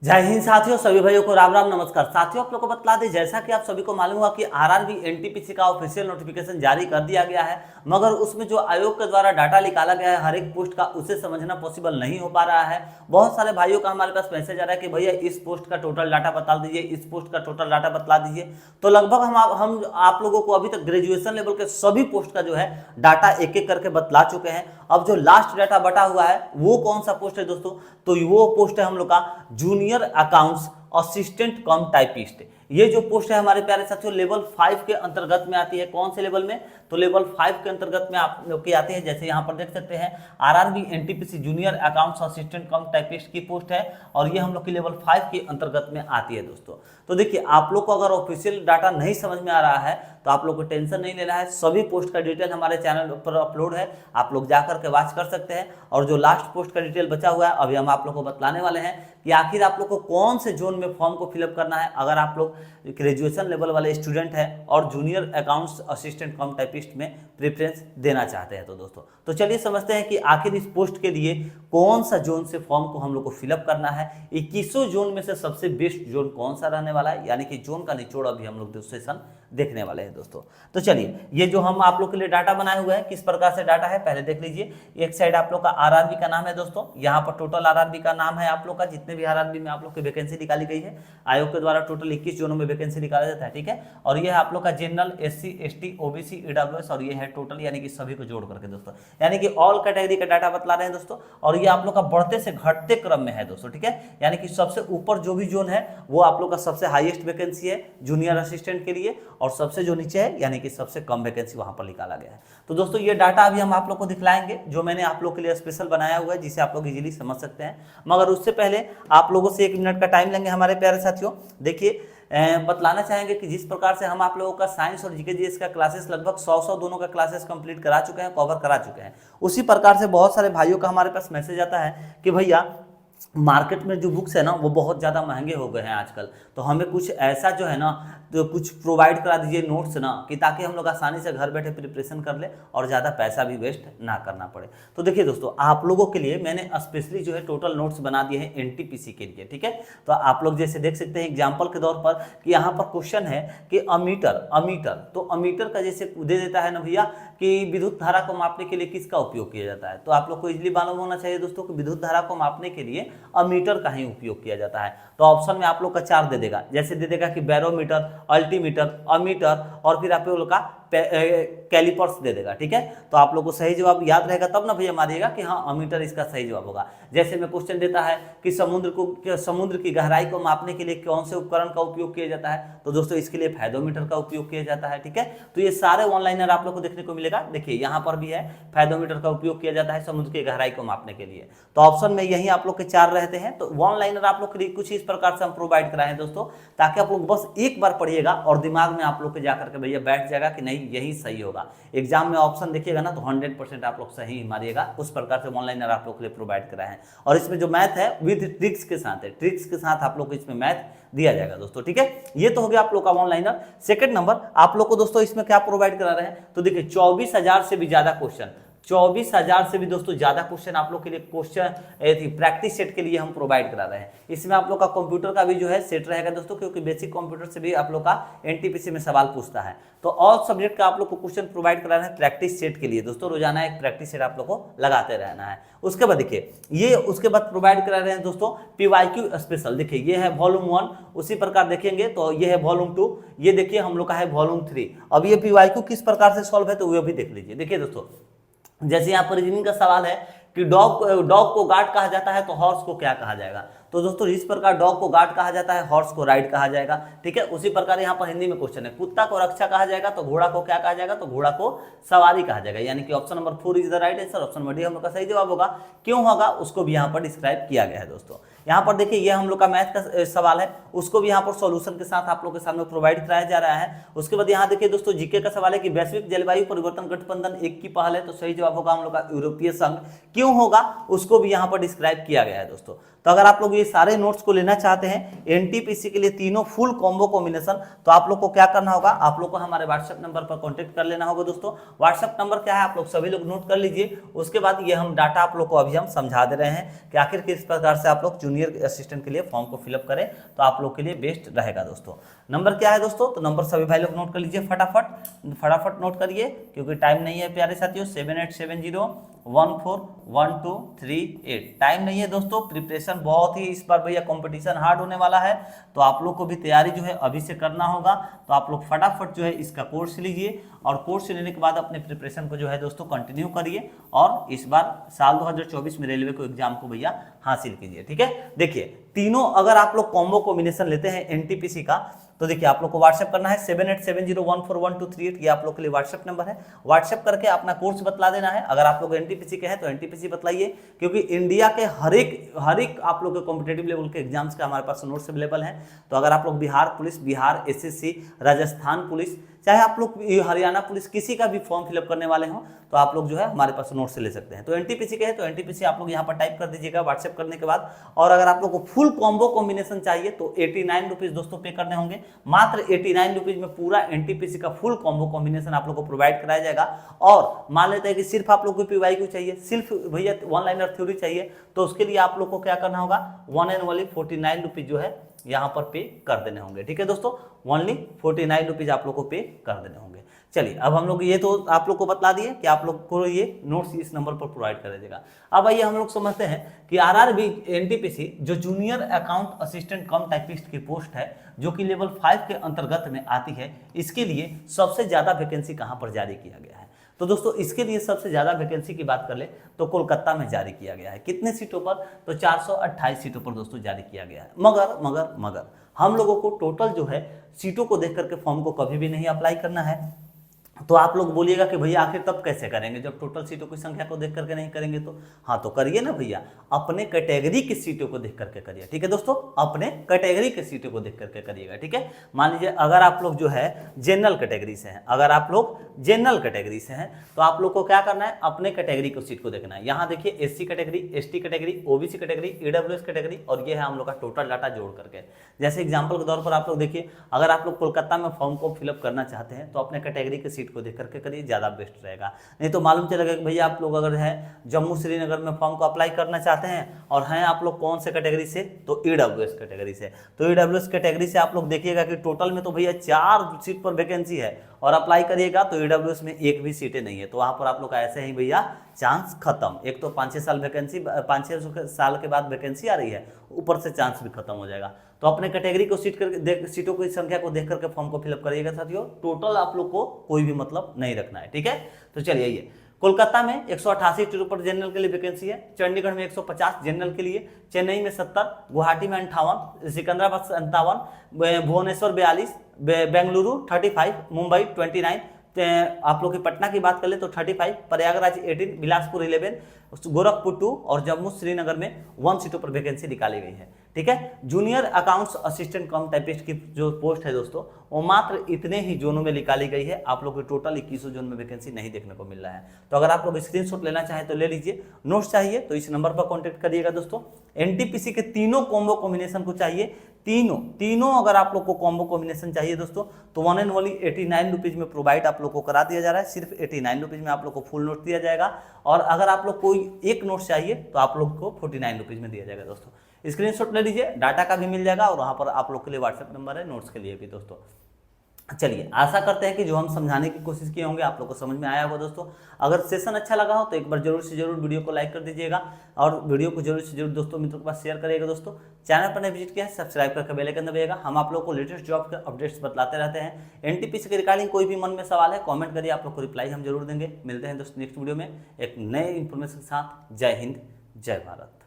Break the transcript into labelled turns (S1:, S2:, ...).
S1: जय हिंद साथियों, सभी भाइयों को राम राम नमस्कार। साथियों, आप लोगों को बता दें, जैसा कि आप सभी को मालूम हुआ कि आरआरबी एनटीपीसी का ऑफिशियल नोटिफिकेशन जारी कर दिया गया है, मगर उसमें जो आयोग के द्वारा डाटा निकाला गया है हर एक पोस्ट का, उसे समझना पॉसिबल नहीं हो पा रहा है। बहुत सारे भाइयों का हमारे पास मैसेज आ रहा है कि भैया इस पोस्ट का टोटल डाटा बता दीजिए, इस पोस्ट का टोटल डाटा बता दीजिए। तो लगभग हम आप लोगों को अभी तक ग्रेजुएशन लेवल के सभी पोस्ट का जो है डाटा एक एक करके बतला चुके हैं। अब जो लास्ट डाटा बटा हुआ है वो कौन सा पोस्ट है दोस्तों? तो वो पोस्ट है हम लोग का जूनियर अकाउंट्स असिस्टेंट कम टाइपिस्ट। ये जो पोस्ट है हमारे प्यारे साथियों लेवल 5 के अंतर्गत में आती है। कौन से लेवल में? तो लेवल 5 के अंतर्गत में आप लोग की आती है। जैसे यहाँ पर देख सकते हैं RRB NTPC junior accounts assistant कम टाइपिस्ट की पोस्ट है और ये हम लोग की लेवल 5 के अंतर्गत में आती है दोस्तों। तो देखिए, आप लोग को अगर ऑफिशियल डाटा नहीं समझ में आ रहा है तो आप लोग को टेंशन नहीं लेना है। सभी पोस्ट का डिटेल हमारे चैनल पर अपलोड है, आप लोग जाकर के वॉच कर सकते हैं। और जो लास्ट पोस्ट का डिटेल बचा हुआ है अभी हम आप लोग को बतलाने वाले हैं कि आखिर आप लोग को कौन से जोन में फॉर्म को फिलअप करना है। अगर आप लोग ग्रेजुएशन लेवल वाले स्टूडेंट हैं और जूनियर अकाउंट्स असिस्टेंट कम टाइपिस्ट में प्रेफरेंस देना चाहते हैं तो दोस्तों, तो चलिए समझते हैं कि आखिर इस पोस्ट के लिए कौन सा जोन से फॉर्म को हम लोग को फिलअप करना है। 2100 जोन में से सबसे बेस्ट जोन कौन सा रहने वाला है, यानी कि जोन का निचोड़ अभी हम लोग सेशन देखने वाले हैं दोस्तों। तो चलिए, ये जो हम आप लोग के लिए डाटा बनाए हुए हैं, किस प्रकार से डाटा है पहले देख लीजिए। एक साइड आप लोग का आरआरबी का नाम है दोस्तों, यहाँ पर टोटल आरआरबी का नाम है आप लोग का, जितने भी आरआरबी में आप लोग की वैकेंसी निकाली गई है। आयोग के द्वारा टोटल 21 जोनों में वैकेंसी निकाला जाता है, ठीक है। और ये है आप लोग का general, SC, ST, OBC, EWS और ये है टोटल, यानी कि सभी को जोड़ करके दोस्तों, यानी कि ऑल कैटेगरी का डाटा बतला रहे हैं दोस्तों। और ये आप लोग का बढ़ते से घटते क्रम में है दोस्तों, ठीक है। यानी कि सबसे ऊपर जो भी जोन है वो आप लोग का सबसे हाईएस्ट वैकेंसी है जूनियर असिस्टेंट के लिए, और सबसे जो नीचे है यानी कि सबसे कम वैकेंसी वहां पर निकाला गया है। तो दोस्तों, ये डाटा अभी हम आप लोग को दिखलाएंगे जो मैंने आप लोग के लिए स्पेशल बनाया हुआ है, जिसे आप लोग इजीली समझ सकते हैं। मगर उससे पहले आप लोगों से 1 मिनट का टाइम लेंगे हमारे प्यारे साथियों। देखिए, बतलाना चाहेंगे कि जिस प्रकार से हम आप लोगों का साइंस और जीके जीएस का क्लासेस लगभग 100 दोनों का क्लासेस कंप्लीट करा चुके हैं, कवर करा चुके हैं, उसी प्रकार से बहुत सारे भाइयों का हमारे पास मैसेज आता है कि भैया मार्केट में जो बुक्स है ना वो बहुत ज़्यादा महंगे हो गए हैं आजकल, तो हमें कुछ ऐसा जो है ना तो कुछ प्रोवाइड करा दीजिए नोट्स ना, कि ताकि हम लोग आसानी से घर बैठे प्रिपरेशन कर ले और ज़्यादा पैसा भी वेस्ट ना करना पड़े। तो देखिए दोस्तों, आप लोगों के लिए मैंने स्पेशली जो है टोटल नोट्स बना दिए हैं एनटीपीसी के लिए, ठीक है। तो आप लोग जैसे देख सकते हैं एग्जाम्पल के तौर पर कि यहाँ पर क्वेश्चन है कि अमीटर, तो अमीटर का जैसे दे देता है ना भैया कि विद्युत धारा को मापने के लिए किसका उपयोग किया जाता है। तो आप लोग को इजीली मालूम होना चाहिए दोस्तों कि विद्युत धारा को मापने के लिए अमीटर का ही उपयोग किया जाता है। तो ऑप्शन में आप लोग का 4 दे देगा, जैसे दे देगा कि बैरोमीटर, अल्टीमीटर, अमीटर और फिर आप लोग का कैलिपर्स दे देगा, ठीक है। तो आप लोग को सही जवाब याद रहेगा तब ना भैया मारिएगा कि हाँ अमीटर इसका सही जवाब होगा। जैसे में क्वेश्चन देता है कि समुद्र की गहराई को मापने के लिए कौन से उपकरण का उपयोग किया जाता है, तो दोस्तों इसके लिए फैदोमीटर का उपयोग किया जाता है, ठीक है। तो ये सारे ऑनलाइनर आप लोग को देखने को मिलेगा। देखिए यहाँ पर भी है फैदोमीटर का उपयोग किया जाता है समुद्र की गहराई को मापने के लिए। तो ऑप्शन में यही आप लोग के 4 रहते हैं। तो ऑनलाइनर आप लोग के लिए कुछ इस प्रकार से हम प्रोवाइड कराए हैं दोस्तों, ताकि आप लोग बस एक बार पढ़िएगा और दिमाग में आप लोग के जाकर के भैया बैठ जाएगा कि नहीं यही सही होगा। एग्जाम में ऑप्शन देखिएगा ना तो 100% आप लोग सही मारिएगा। उस प्रकार से ऑनलाइनर आप लोग के लिए प्रोवाइड कराए हैं। और इसमें जो मैथ है विद ट्रिक्स के साथ है, ट्रिक्स के साथ आप लोग को इसमें मैथ दिया जाएगा दोस्तों, ठीक है। ये तो हो गया आप लोग का ऑनलाइनर। सेकंड नंबर आप लोग को दोस्तों इसमें क्या प्रोवाइड करा रहे हैं, तो देखिए 24,000 से भी ज्यादा क्वेश्चन, 24,000 से भी दोस्तों ज्यादा क्वेश्चन आप लोग के लिए क्वेश्चन प्रैक्टिस सेट के लिए हम प्रोवाइड करा रहे हैं। इसमें आप लोग का कंप्यूटर का भी जो है सेट रहेगा दोस्तों, क्योंकि बेसिक कंप्यूटर से भी आप लोग का एनटीपीसी में सवाल पूछता है। तो ऑल सब्जेक्ट का आप लोग को क्वेश्चन प्रोवाइड करा रहे हैं प्रैक्टिस सेट के लिए दोस्तों। रोजाना एक प्रैक्टिस सेट आप लोग को लगाते रहना है। उसके बाद देखिए ये उसके बाद प्रोवाइड करा रहे हैं दोस्तों पीवाईक्यू स्पेशल। देखिए ये है वॉल्यूम 1, उसी प्रकार देखेंगे तो ये है वॉल्यूम 2, ये देखिए हम लोग का है वॉल्यूम 3। अब ये पीवाईक्यू किस प्रकार से सॉल्व है तो वो भी देख लीजिए। देखिए दोस्तों, जैसे यहाँ पर रीजनिंग का सवाल है कि डॉग को गार्ड कहा जाता है तो हॉर्स को क्या कहा जाएगा, तो दोस्तों इस प्रकार डॉग को गार्ड कहा जाता है, हॉर्स को राइड कहा जाएगा, ठीक है। उसी प्रकार यहाँ पर हिंदी में क्वेश्चन है कुत्ता को रक्षा कहा जाएगा तो घोड़ा को क्या कहा जाएगा, तो घोड़ा को सवारी कहा जाएगा, यानी कि option number 4 is the right answer. Option number D हम लोग का सही जवाब होगा। क्यों होगा उसको भी यहाँ पर डिस्क्राइब किया गया है दोस्तों। यहाँ पर देखिए ये हम लोग का मैथ का सवाल है, उसको भी यहाँ पर सॉल्यूशन के साथ आप लोग के सामने प्रोवाइड कराया जा रहा है। उसके बाद यहाँ देखिए दोस्तों जीके का सवाल है कि वैश्विक जलवायु परिवर्तन गठबंधन एक की पहल है, तो सही जवाब होगा हम लोग का यूरोपीय संघ। क्यों होगा उसको भी यहाँ पर डिस्क्राइब किया गया है दोस्तों। तो अगर आप लोग ये सारे नोट्स को लेना चाहते हैं एनटीपीसी के लिए तीनों फुल कॉम्बो कॉम्बिनेशन, तो आप लोग को क्या करना होगा, आप लोग को हमारे व्हाट्सएप नंबर पर कॉन्टेक्ट कर लेना होगा दोस्तों। व्हाट्सएप नंबर क्या है आप लोग सभी लोग नोट कर लीजिए। उसके बाद ये हम डाटा आप लोग को अभी हम समझा दे रहे हैं कि आखिर किस प्रकार से आप लोग जूनियर असिस्टेंट के लिए फॉर्म को फिलअप करें तो आप लोग के लिए बेस्ट रहेगा दोस्तों। नंबर क्या है दोस्तों, तो नंबर सभी भाई लोग नोट कर लीजिए फटाफट नोट करिए क्योंकि टाइम नहीं है प्यारे साथियों। 7870141238 टाइम नहीं है दोस्तों। प्रिपरेशन बहुत ही इस बार भैया कंपटीशन हार्ड होने वाला है, तो आप लोग को भी तैयारी जो है अभी से करना होगा। तो आप लोग फटाफट जो है इसका कोर्स लीजिए और कोर्स लेने के बाद अपने प्रिपरेशन को जो है दोस्तों कंटिन्यू करिए और इस बार साल 2024 में रेलवे को एग्जाम को भैया हासिल कीजिए। ठीक है, देखिए तीनों अगर आप लोग कॉम्बो कॉम्बिनेशन लेते हैं एनटीपीसी का तो देखिए आप लोग को व्हाट्सएप करना है 7870141238, ये आप लोग के लिए व्हाट्सएप नंबर है। व्हाट्सएप करके अपना कोर्स बतला देना है। अगर आप लोग एनटीपीसी के हैं तो एनटीपीसी बतलाइए क्योंकि इंडिया के हर एक आप लोग के कॉम्पिटेटिव लेवल के एग्जाम्स के हमारे पास नोट्स अवेलेबल हैं। तो अगर आप लोग Bihar police, Bihar SSC, Rajasthan police, चाहे आप लोग हरियाणा पुलिस किसी का भी फॉर्म फिलअप करने वाले हो तो आप लोग जो है हमारे पास नोट से ले सकते हैं। तो एनटीपीसी के है तो एनटीपीसी आप लोग यहाँ पर टाइप कर दीजिएगा व्हाट्सएप करने के बाद। और अगर आप लोग को फुल कॉम्बो कॉम्बिनेशन चाहिए तो 89 रुपीज दोस्तों पे करने होंगे। मात्र 89 रुपीज में पूरा एनटीपीसी का फुल कॉम्बो कॉम्बिनेशन आप लोग को प्रोवाइड कराया जाएगा। और मान लेते हैं कि सिर्फ आप लोग को पीवाईक्यू चाहिए, सिर्फ भैया वन लाइनर थ्योरी चाहिए, तो उसके लिए आप लोग को क्या करना होगा, 1 एंड ओनली 49 रुपीज जो है यहाँ पर पे कर देने होंगे। ठीक है दोस्तों, ओनली 49 रुपीज आप लोग को पे कर देने होंगे। चलिए अब हम लोग ये तो आप लोग को बता दिए कि आप लोग को ये नोट्स इस नंबर पर प्रोवाइड कर दीजिएगा। अब आइए हम लोग समझते हैं कि आरआरबी एनटीपीसी जो जूनियर अकाउंट असिस्टेंट कम टाइपिस्ट की पोस्ट है जो कि लेवल 5 के अंतर्गत में आती है, इसके लिए सबसे ज्यादा वैकेंसी कहाँ पर जारी किया गया है। तो दोस्तों इसके लिए सबसे ज्यादा वैकेंसी की बात कर ले तो कोलकाता में जारी किया गया है। कितने सीटों पर, तो 428 सीटों पर दोस्तों जारी किया गया है। मगर हम लोगों को टोटल जो है सीटों को देख करके फॉर्म को कभी भी नहीं अप्लाई करना है। तो आप लोग बोलिएगा कि भैया आखिर तब कैसे करेंगे जब टोटल सीटों की संख्या को देख करके नहीं करेंगे। तो हाँ, तो करिए ना भैया, अपने कैटेगरी की सीटों को देख करके करिए। ठीक है दोस्तों, अपने कैटेगरी की सीटों को देख करके करिएगा। ठीक है, मान लीजिए अगर आप लोग जो है जनरल कैटेगरी से हैं, अगर आप लोग जनरल कैटेगरी से हैं तो आप लोग को क्या करना है, अपने कैटेगरी को सीट को देखना है। यहाँ देखिए SC category, ST category, OBC category, EWS category और ये है हम लोग का टोटल डाटा जोड़ करके। जैसे एग्जाम्पल के तौर पर आप लोग देखिए, अगर आप लोग कोलकाता में फॉर्म को फिलअप करना चाहते हैं तो अपने कैटेगरी की सीट को देख करके करिए, ज़्यादा बेस्ट रहेगा। नहीं तो मालूम चलेगा कि भैया आप लोग अगर है जम्मू श्रीनगर में फॉर्म को अप्लाई करना चाहते हैं और हैं आप लोग कौन से कैटेगरी से, तो ईडब्ल्यूएस कैटेगरी से। तो ईडब्ल्यूएस कैटेगरी से आप लोग देखिएगा कि टोटल में तो भैया 4 सीट पर वैकेंसी है और अप्लाई करिएगा तो ईडब्ल्यूएस में एक भी सीटें नहीं है। तो वहाँ पर आप लोग का ऐसे ही भैया चांस खत्म। एक तो 5-6 साल वैकेंसी, 5-6 साल के बाद वैकेंसी आ रही है, ऊपर से चांस भी खत्म हो जाएगा। तो अपने कैटेगरी को सीटों की संख्या को देख करके फॉर्म को फिलअप करिएगा साथियों। टोटल आप लोग को कोई भी मतलब नहीं रखना है। ठीक है, तो चलिए ये कोलकाता में 188 सीटों पर जनरल के लिए वैकेंसी है, चंडीगढ़ में 150 जनरल के लिए, चेन्नई में 70, गुवाहाटी में 58, सिकंदराबाद 57, भुवनेश्वर 42, बेंगलुरु 35, मुंबई 29, आप लोग की पटना की बात कर ले तो 35, प्रयागराज 18, बिलासपुर 11, गोरखपुर 2 और जम्मू श्रीनगर में 1 सीटों पर वैकेंसी निकाली गई है। ठीक है, जूनियर अकाउंट्स असिस्टेंट कम टाइपिस्ट की जो पोस्ट है दोस्तों वो मात्र इतने ही जोनों में निकाली गई है। आप लोग को टोटल 21 जोन में वैकेंसी नहीं देखने को मिल रहा है। तो अगर आप लोग स्क्रीनशॉट लेना चाहें तो ले लीजिए, नोट्स चाहिए तो इस नंबर पर कॉन्टेक्ट करिएगा दोस्तों। एनटीपीसी के तीनों कॉम्बो कॉम्बिनेशन को चाहिए, तीनों अगर आप लोग को कॉम्बो कॉम्बिनेशन चाहिए दोस्तों तो 1 एंड ओनली 89 रुपीज में प्रोवाइड आप लोग को करा दिया जा रहा है। सिर्फ 89 रुपीज में आप लोग को फुल नोट दिया जाएगा और अगर आप लोग कोई एक नोट चाहिए तो आप लोग को 49 रुपीज में दिया जाएगा दोस्तों। स्क्रीनशॉट ले लीजिए, डाटा का भी मिल जाएगा और वहां पर आप लोग के लिए व्हाट्सएप नंबर है नोट्स के लिए भी दोस्तों। चलिए आशा करते हैं कि जो हम समझाने की कोशिश किए होंगे आप लोग को समझ में आया होगा दोस्तों। अगर सेशन अच्छा लगा हो तो एक बार जरूर से जरूर वीडियो को लाइक कर दीजिएगा और वीडियो को जरूर से जरूर दोस्तों मित्रों के पास शेयर करिएगा दोस्तों। चैनल पर नए विजिट किया है सब्सक्राइब करके बेल आइकन दबाइएगा। हम आप लोग को लेटेस्ट जॉब के अपडेट्स बतलाते रहते हैं। एनटीपीसी के रिगार्डिंग कोई भी मन में सवाल है कॉमेंट करिए, आप लोग को रिप्लाई हम जरूर देंगे। मिलते हैं दोस्तों नेक्स्ट वीडियो में एक नए इन्फॉर्मेशन के साथ। जय हिंद, जय भारत।